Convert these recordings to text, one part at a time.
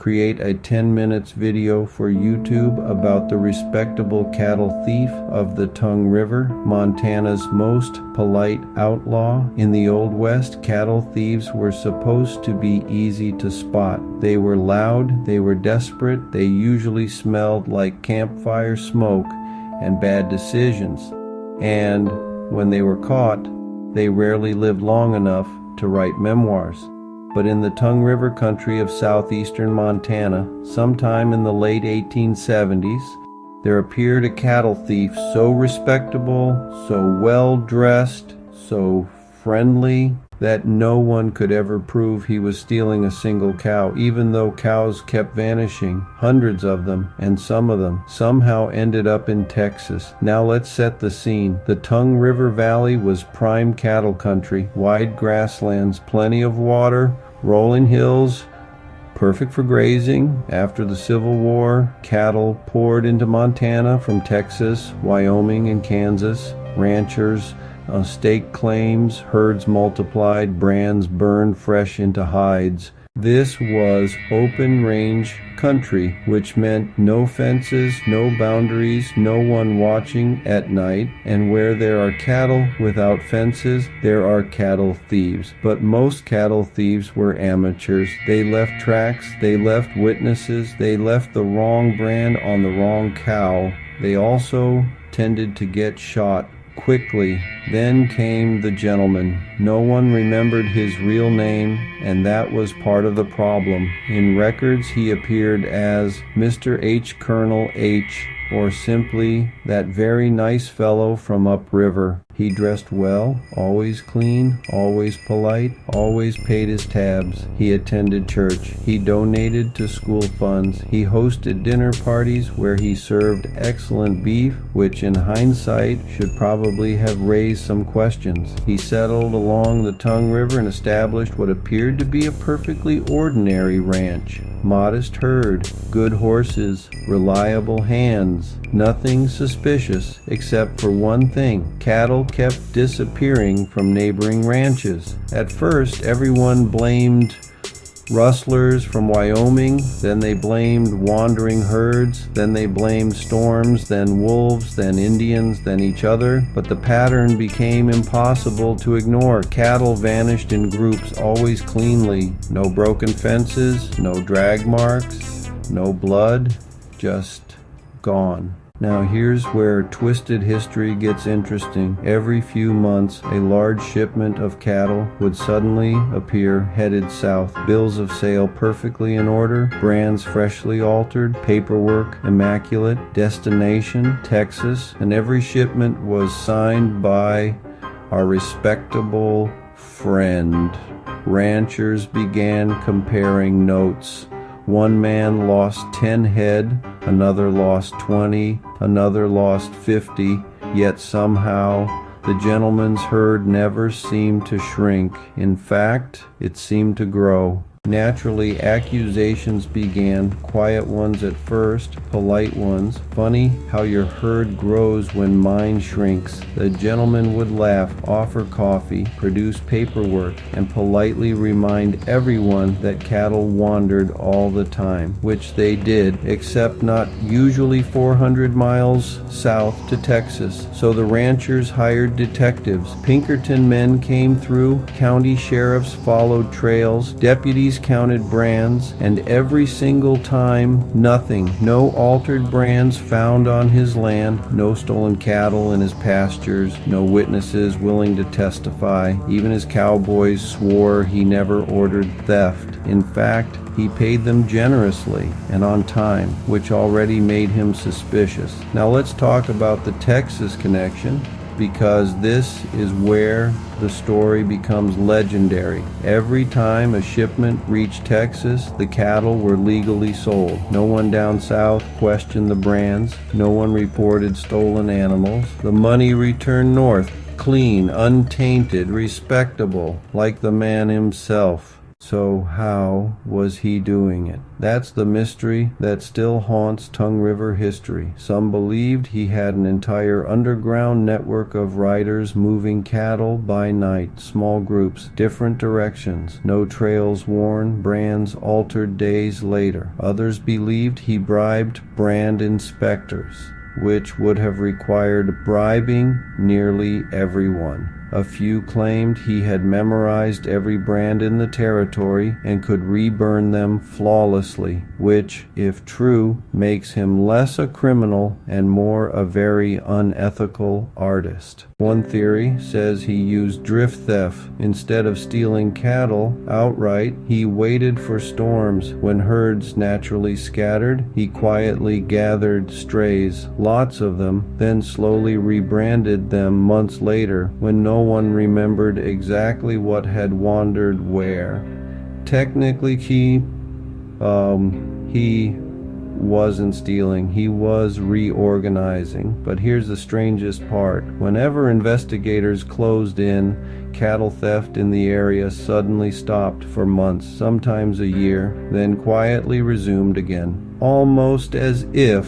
create a 10 minutes video for YouTube about the respectable cattle thief of the Tongue River, Montana's most polite outlaw. In the Old West, cattle thieves were supposed to be easy to spot. They were loud, they were desperate, they usually smelled like campfire smoke and bad decisions. And when they were caught, they rarely lived long enough to write memoirs. But in the Tongue River country of southeastern Montana, sometime in the late 1870s, there appeared a cattle thief so respectable, so well-dressed, so friendly, that no one could ever prove he was stealing a single cow, even though cows kept vanishing, hundreds of them, and some of them somehow ended up in Texas. Now let's set the scene. The Tongue River Valley was prime cattle country, wide grasslands, plenty of water, rolling hills, perfect for grazing. After the Civil War, cattle poured into Montana from Texas, Wyoming, and Kansas. Ranchers stake claims, herds multiplied, brands burned fresh into hides. This was open range country, which meant no fences, no boundaries, no one watching at night. And where there are cattle without fences, there are cattle thieves. But most cattle thieves were amateurs. They left tracks, they left witnesses, they left the wrong brand on the wrong cow. They also tended to get shot quickly. Then came the gentleman. No one remembered his real name, and that was part of the problem. In records, he appeared as Mr. H. Colonel H., or simply that very nice fellow from upriver. He dressed well, always clean, always polite, always paid his tabs. He attended church. He donated to school funds. He hosted dinner parties where he served excellent beef, which in hindsight should probably have raised some questions. He settled along the Tongue River and established what appeared to be a perfectly ordinary ranch. Modest herd, good horses, reliable hands, nothing suspicious except for one thing: cattle kept disappearing from neighboring ranches. At first, everyone blamed rustlers from Wyoming, then they blamed wandering herds, then they blamed storms, then wolves, then Indians, then each other. But the pattern became impossible to ignore. Cattle vanished in groups, always cleanly. No broken fences, no drag marks, no blood, just gone. Now here's where twisted history gets interesting. Every few months, a large shipment of cattle would suddenly appear headed south. Bills of sale perfectly in order, brands freshly altered, paperwork immaculate, destination Texas, and every shipment was signed by our respectable friend. Ranchers began comparing notes. One man lost 10 head, another lost 20, another lost 50, yet somehow the gentleman's herd never seemed to shrink. In fact, it seemed to grow. Naturally, accusations began, quiet ones at first, polite ones. Funny how your herd grows when mine shrinks. The gentleman would laugh, offer coffee, produce paperwork, and politely remind everyone that cattle wandered all the time, which they did, except not usually 400 miles south to Texas. So the ranchers hired detectives. Pinkerton men came through, county sheriffs followed trails, deputies counted brands, and every single time, nothing. No altered brands found on his land, no stolen cattle in his pastures, no witnesses willing to testify. Even his cowboys swore he never ordered theft. In fact, he paid them generously and on time, which already made him suspicious. Now let's talk about the Texas connection, because this is where the story becomes legendary. Every time a shipment reached Texas, the cattle were legally sold. No one down south questioned the brands. No one reported stolen animals. The money returned north, clean, untainted, respectable, like the man himself. So how was he doing it? That's the mystery that still haunts Tongue River history. Some believed he had an entire underground network of riders moving cattle by night, small groups, different directions, no trails worn, brands altered days later. Others believed he bribed brand inspectors, which would have required bribing nearly everyone. A few claimed he had memorized every brand in the territory and could reburn them flawlessly, which, if true, makes him less a criminal and more a very unethical artist. One theory says he used drift theft. Instead of stealing cattle outright, he waited for storms. When herds naturally scattered, he quietly gathered strays, lots of them, then slowly rebranded them months later when no one remembered exactly what had wandered where. Technically, he wasn't stealing, he was reorganizing. But here's the strangest part. Whenever investigators closed in, cattle theft in the area suddenly stopped for months, sometimes a year, then quietly resumed again, almost as if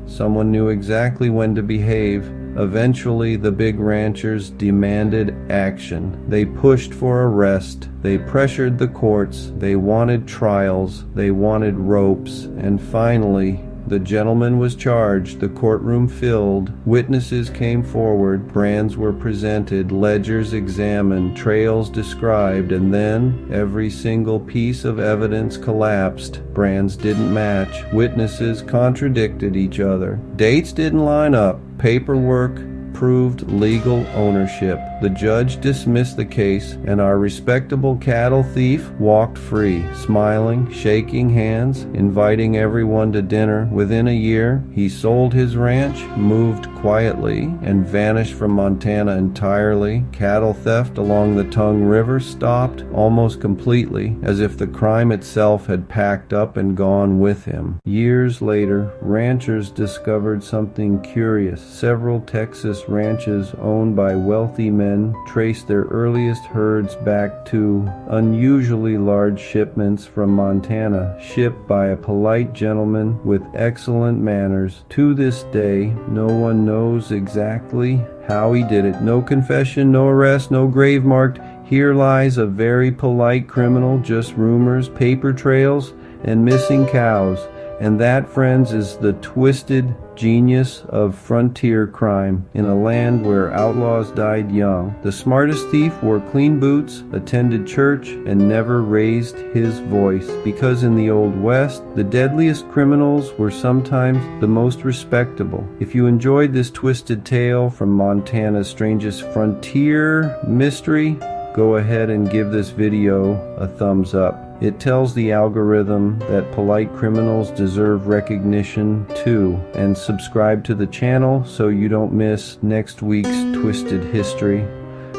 someone knew exactly when to behave. Eventually, the big ranchers demanded action. They pushed for arrest. They pressured the courts. They wanted trials. They wanted ropes. And finally, the gentleman was charged. The courtroom filled. Witnesses came forward. Brands were presented. Ledgers examined. Trails described. And then every single piece of evidence collapsed. Brands didn't match. Witnesses contradicted each other. Dates didn't line up. Paperwork proved legal ownership. The judge dismissed the case, and our respectable cattle thief walked free, smiling, shaking hands, inviting everyone to dinner. Within a year, he sold his ranch, moved quietly, and vanished from Montana entirely. Cattle theft along the Tongue River stopped almost completely, as if the crime itself had packed up and gone with him. Years later, ranchers discovered something curious. Several Texas ranches owned by wealthy men traced their earliest herds back to unusually large shipments from Montana, shipped by a polite gentleman with excellent manners. To this day, no one knows exactly how he did it. No confession, no arrest, no grave marked. Here lies a very polite criminal, just rumors, paper trails, and missing cows. And that, friends, is the twisted genius of frontier crime in a land where outlaws died young. The smartest thief wore clean boots, attended church, and never raised his voice. Because in the Old West, the deadliest criminals were sometimes the most respectable. If you enjoyed this twisted tale from Montana's strangest frontier mystery, go ahead and give this video a thumbs up. It tells the algorithm that polite criminals deserve recognition too. And subscribe to the channel so you don't miss next week's twisted history.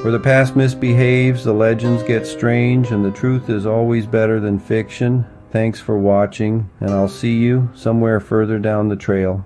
Where the past misbehaves, the legends get strange, and the truth is always better than fiction. Thanks for watching, and I'll see you somewhere further down the trail.